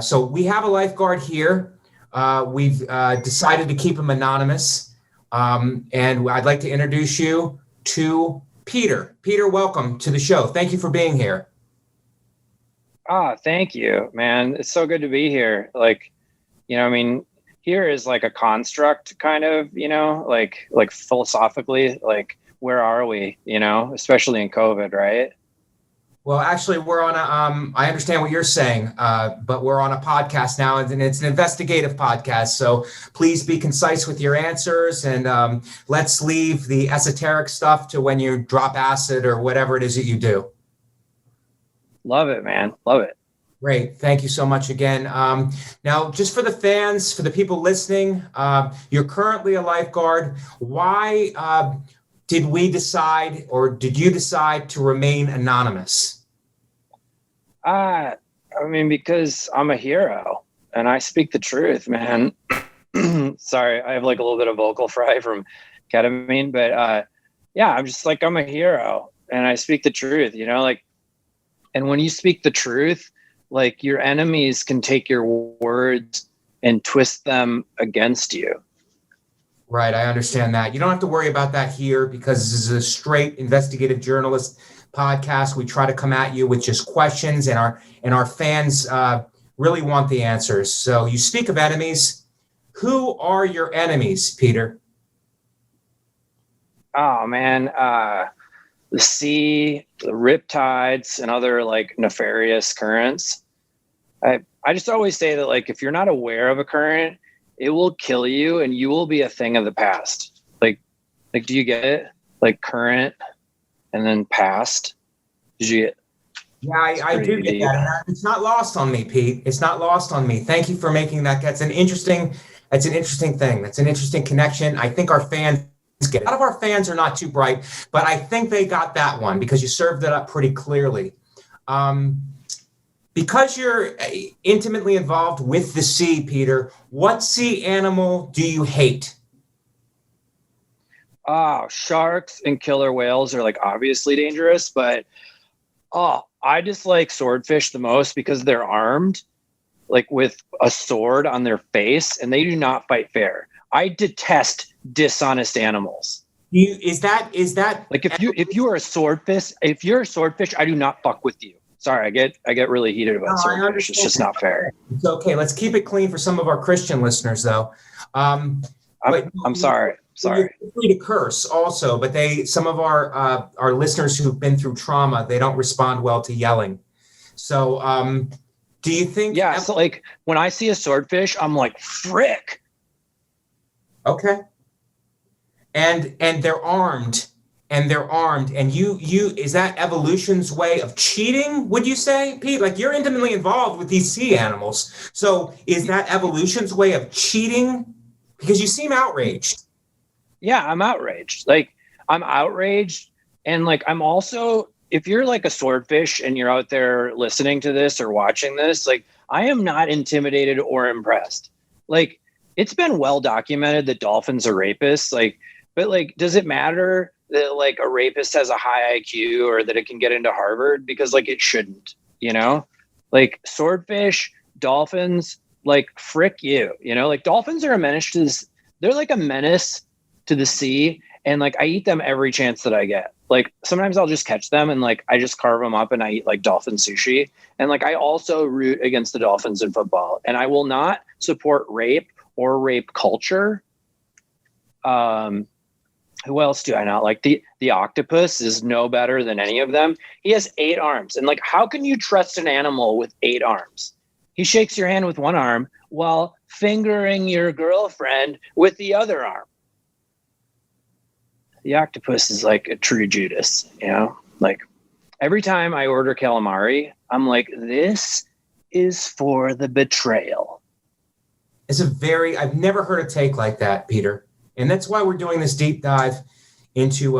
So we have a lifeguard here. We've decided to keep him anonymous. And I'd like to introduce you to Peter. Peter, welcome to the show. Thank you for being here. Thank you, man. It's so good to be here. Here is like a construct kind of, like philosophically, like where are we, especially in COVID, right? Well, actually, we're on I understand what you're saying, but we're on a podcast now, and it's an investigative podcast. So please be concise with your answers, and let's leave the esoteric stuff to when you drop acid or whatever it is that you do. Love it, man. Love it. Great. Thank you so much again. Now, just for the fans, for the people listening, you're currently a lifeguard. Why did we decide, or did you decide to remain anonymous? Because I'm a hero and I speak the truth, man. Sorry, I have like a little bit of vocal fry from ketamine, but I'm a hero and I speak the truth, and when you speak the truth, like your enemies can take your words and twist them against you. Right, I understand that. You don't have to worry about that here because this is a straight investigative journalist podcast. We try to come at you with just questions, and our fans really want the answers. So you speak of enemies. Who are your enemies, Peter? Oh man, the sea, the riptides, and other like nefarious currents. I just always say that like if you're not aware of a current, it will kill you and you will be a thing of the past. Like do you get it? Like current and then past. Did you get? Yeah, I do get that. It's not lost on me, Pete. It's not lost on me. Thank you for making that. That's an interesting thing. That's an interesting connection. I think our fans get it. A lot of our fans are not too bright, but I think they got that one because you served it up pretty clearly. Because you're intimately involved with the sea, Peter, what sea animal do you hate? Sharks and killer whales are like obviously dangerous, but I just like swordfish the most because they're armed, like with a sword on their face, and they do not fight fair. I detest dishonest animals. Is that like if you are a swordfish, I do not fuck with you. Sorry, I get really heated about swordfish. It's just not fair. It's okay. Let's keep it clean for some of our Christian listeners, though. I'm sorry. You're free to curse also, but some of our listeners who've been through trauma, they don't respond well to yelling. So, do you think? Yeah. So like when I see a swordfish, I'm like, frick. Okay. And they're armed. And you is that evolution's way of cheating, would you say, Pete? Like you're intimately involved with these sea animals. So is that evolution's way of cheating? Because you seem outraged. Yeah, I'm outraged. Like I'm outraged. And like, I'm also, if you're like a swordfish and you're out there listening to this or watching this, like I am not intimidated or impressed. Like it's been well documented that dolphins are rapists. Like, but like, does it matter that like a rapist has a high IQ or that it can get into Harvard? Because like it shouldn't, like swordfish, dolphins, like frick you, like dolphins are a menace to this. They're like a menace to the sea. And like, I eat them every chance that I get. Like sometimes I'll just catch them and like, I just carve them up and I eat like dolphin sushi. And like, I also root against the Dolphins in football, and I will not support rape or rape culture. Who else do I not like? The octopus is no better than any of them. He has 8 arms. And like, how can you trust an animal with 8 arms? He shakes your hand with one arm while fingering your girlfriend with the other arm. The octopus is like a true Judas, like every time I order calamari, I'm like, this is for the betrayal. I've never heard a take like that, Peter. And that's why we're doing this deep dive into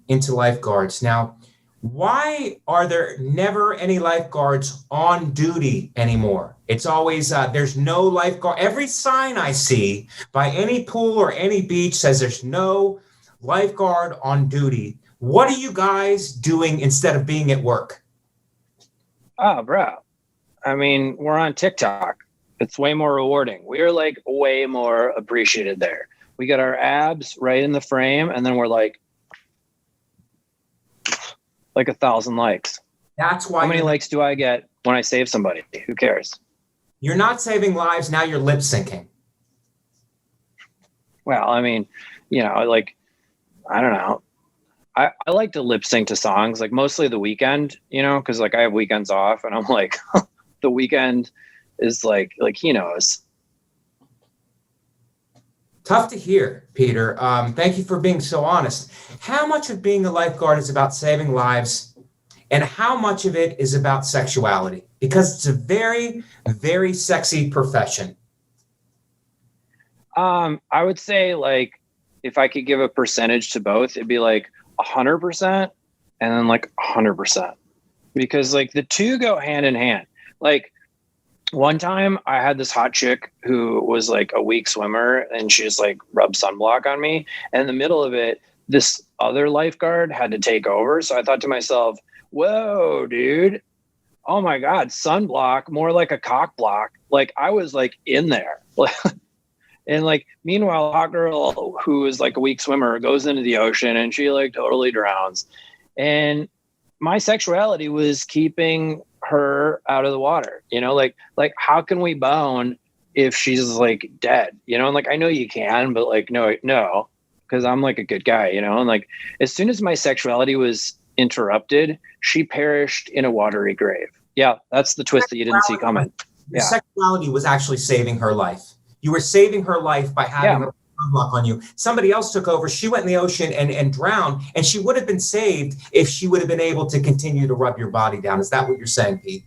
lifeguards. Now, why are there never any lifeguards on duty anymore? It's always, there's no lifeguard. Every sign I see by any pool or any beach says there's no lifeguard on duty. What are you guys doing instead of being at work? Oh, bro. I mean, we're on TikTok. It's way more rewarding. We're like way more appreciated there. We get our abs right in the frame, and then we're like 1,000 likes. That's why. How many likes do I get when I save somebody? Who cares? You're not saving lives. Now you're lip syncing. Well, I mean, like, I don't know. I like to lip sync to songs, like mostly the weekend, because like I have weekends off, and I'm like, the weekend is like he knows. Tough to hear, Peter. Thank you for being so honest. How much of being a lifeguard is about saving lives, and how much of it is about sexuality? Because it's a very, very sexy profession. I would say, like, if I could give a percentage to both, it'd be like 100% and then like 100%, because like the two go hand in hand. Like, one time I had this hot chick who was like a weak swimmer, and she just like rubbed sunblock on me. And in the middle of it, this other lifeguard had to take over. So I thought to myself, whoa, dude. Oh my God, sunblock, more like a cock block. Like, I was like in there. And like, meanwhile, a hot girl who is like a weak swimmer goes into the ocean and she like totally drowns. And my sexuality was keeping her out of the water, like how can we bone if she's like dead, and like, I know you can, but like, no, because I'm like a good guy, and like, as soon as my sexuality was interrupted, she perished in a watery grave. Yeah, that's the twist that you didn't see coming. Your sexuality was actually saving her life. You were saving her life by having a sunblock on you. Somebody else took over. She went in the ocean and drowned, and she would have been saved if she would have been able to continue to rub your body down. Is that what you're saying, Pete?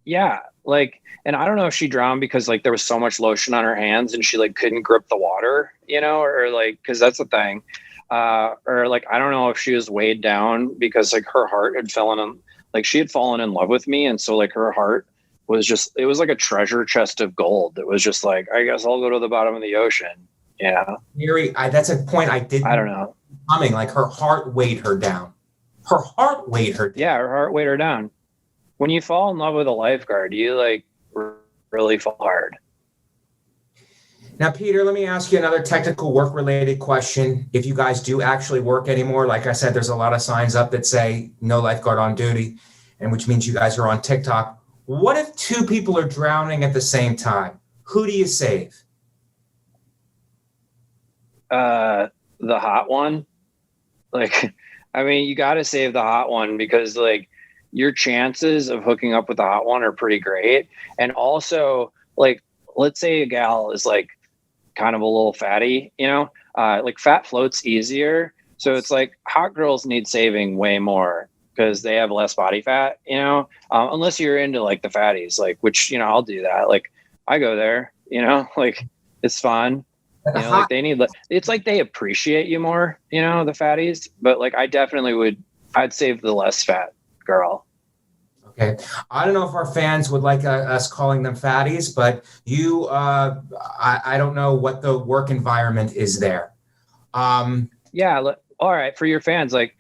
Yeah, like, and I don't know if she drowned because like there was so much lotion on her hands and she like couldn't grip the water, or like, because that's the thing. Or like, I don't know if she was weighed down because like her heart had she had fallen in love with me, and so like her heart was just, it was like a treasure chest of gold that was just like, I guess I'll go to the bottom of the ocean. Yeah. Mary, that's a point I don't know. Coming, like her heart weighed her down. Her heart weighed her down. Yeah, her heart weighed her down. When you fall in love with a lifeguard, you like really fall hard. Now, Peter, let me ask you another technical work-related question. If you guys do actually work anymore, like I said, there's a lot of signs up that say no lifeguard on duty, and which means you guys are on TikTok. What if two people are drowning at the same time? Who do you save? The hot one. Like, I mean, you got to save the hot one, because like your chances of hooking up with the hot one are pretty great. And also, like, let's say a gal is like kind of a little fatty, like fat floats easier. So it's like hot girls need saving way more because they have less body fat, unless you're into like the fatties, like, which, I'll do that. Like, I go there, like, it's fun. Like they need, it's like they appreciate you more, the fatties, but like, I'd save the less fat girl. Okay. I don't know if our fans would like us calling them fatties, but I don't know what the work environment is there. Yeah. All right. For your fans, like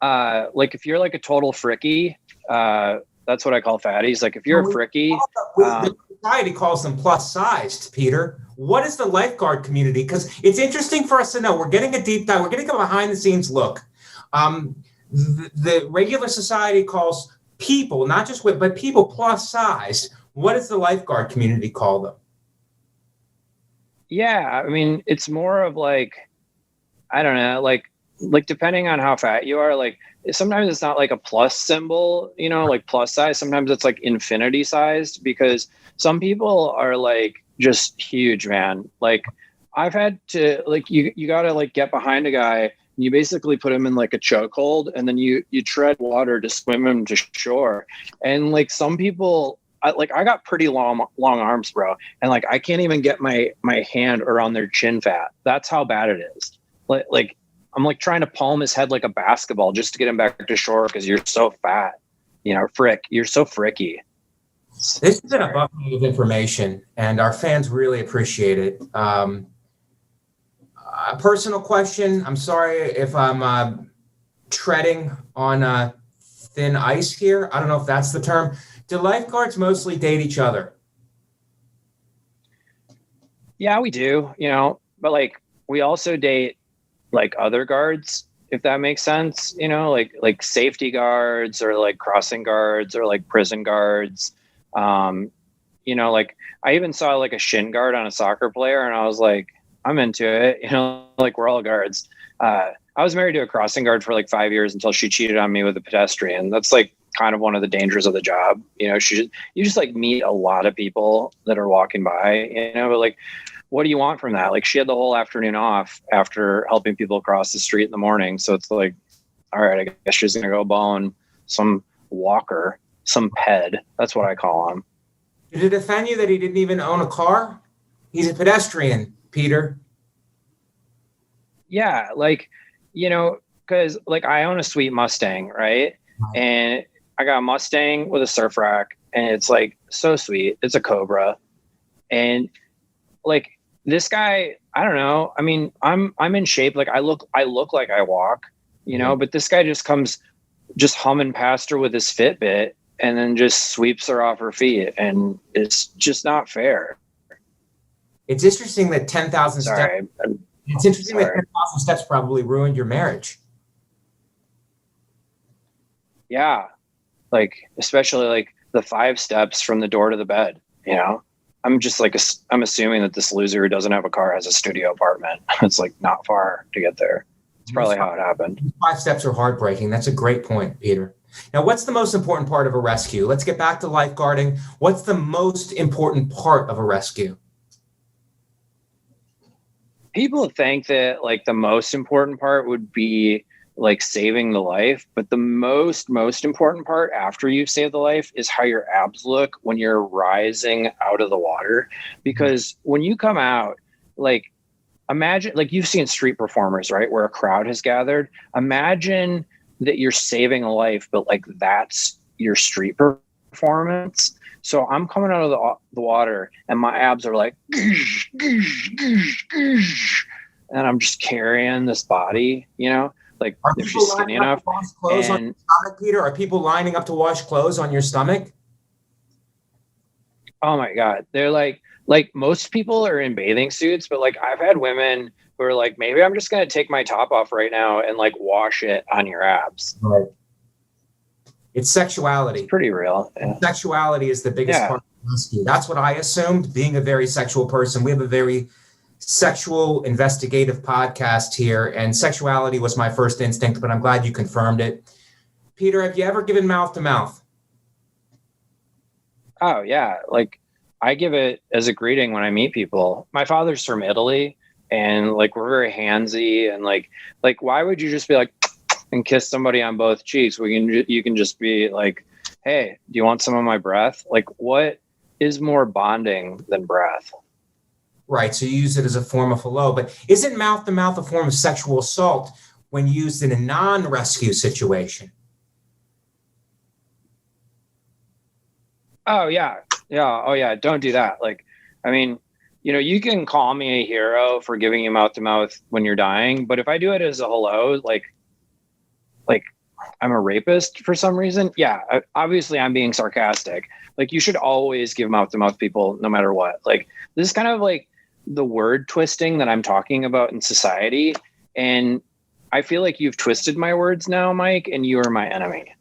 if you're like a total fricky, that's what I call fatties. Like if you're a fricky, the society calls them plus sized, Peter. What is the lifeguard community? Because it's interesting for us to know. We're getting a deep dive. We're getting a behind the scenes look. The regular society calls people, not just but people plus sized. What does the lifeguard community call them? Yeah, I mean, it's more of like, I don't know, like depending on how fat you are, like sometimes it's not like a plus symbol, like plus size. Sometimes it's like infinity sized, because some people are like just huge, man. Like I've had to, like, you got to like get behind a guy and you basically put him in like a chokehold, and then you tread water to swim him to shore. And like some people, I got pretty long arms, bro. And like, I can't even get my hand around their chin fat. That's how bad it is. Like I'm like trying to palm his head like a basketball just to get him back to shore, because you're so fat, you're so fricky. This has been a buffet of information, and our fans really appreciate it. A personal question. I'm sorry if I'm treading on thin ice here. I don't know if that's the term. Do lifeguards mostly date each other? Yeah, we do, but like we also date like other guards, if that makes sense, like safety guards or like crossing guards or like prison guards. Like I even saw like a shin guard on a soccer player and I was like, I'm into it, like we're all guards. I was married to a crossing guard for like 5 years until she cheated on me with a pedestrian. That's like kind of one of the dangers of the job. You just like meet a lot of people that are walking by, but like, what do you want from that? Like she had the whole afternoon off after helping people cross the street in the morning. So it's like, all right, I guess she's going to go bone some walker, some ped. That's what I call him. Did it offend you that he didn't even own a car? He's a pedestrian, Peter. Yeah. Like, cause like I own a sweet Mustang, right? And I got a Mustang with a surf rack and it's like so sweet. It's a Cobra. And like, this guy, I don't know. I mean, I'm in shape. Like I look like I walk, but this guy just comes just humming past her with his Fitbit and then just sweeps her off her feet. And it's just not fair. It's interesting that 10,000 steps. It's interesting that 10,000 steps probably ruined your marriage. Yeah. Like, especially like the 5 steps from the door to the bed, I'm just like, I'm assuming that this loser who doesn't have a car has a studio apartment. It's like not far to get there. It's probably how it happened. 5 steps are heartbreaking. That's a great point, Peter. Now, what's the most important part of a rescue? Let's get back to lifeguarding. What's the most important part of a rescue? People think that like the most important part would be like saving the life, but the most important part after you've saved the life is how your abs look when you're rising out of the water. Because when you come out, like imagine, like you've seen street performers, right? Where a crowd has gathered. Imagine that you're saving a life, but like that's your street performance. So I'm coming out of the water and my abs are like, and I'm just carrying this body, like if she's skinny enough. And stomach, Peter, are people lining up to wash clothes on your stomach? Oh my God. They're like most people are in bathing suits, but like I've had women who are like, maybe I'm just going to take my top off right now and like wash it on your abs. Right. It's sexuality. It's pretty real. Yeah. Sexuality is the biggest part of the rescue. That's what I assumed, being a very sexual person. We have a very sexual investigative podcast here, and sexuality was my first instinct, but I'm glad you confirmed it. Peter, have you ever given mouth to mouth? Oh yeah. Like I give it as a greeting when I meet people. My father's from Italy and like, we're very handsy and like, why would you just be like, and kiss somebody on both cheeks? You can just be like, hey, do you want some of my breath? Like what is more bonding than breath? Right. So you use it as a form of hello, but isn't mouth to mouth a form of sexual assault when used in a non-rescue situation? Oh yeah. Yeah. Oh yeah. Don't do that. Like, I mean, you can call me a hero for giving you mouth to mouth when you're dying, but if I do it as a hello, like I'm a rapist for some reason. Yeah. Obviously I'm being sarcastic. Like you should always give mouth to mouth people no matter what. Like this is kind of like the word twisting that I'm talking about in society. And I feel like you've twisted my words now, Mike, and you are my enemy.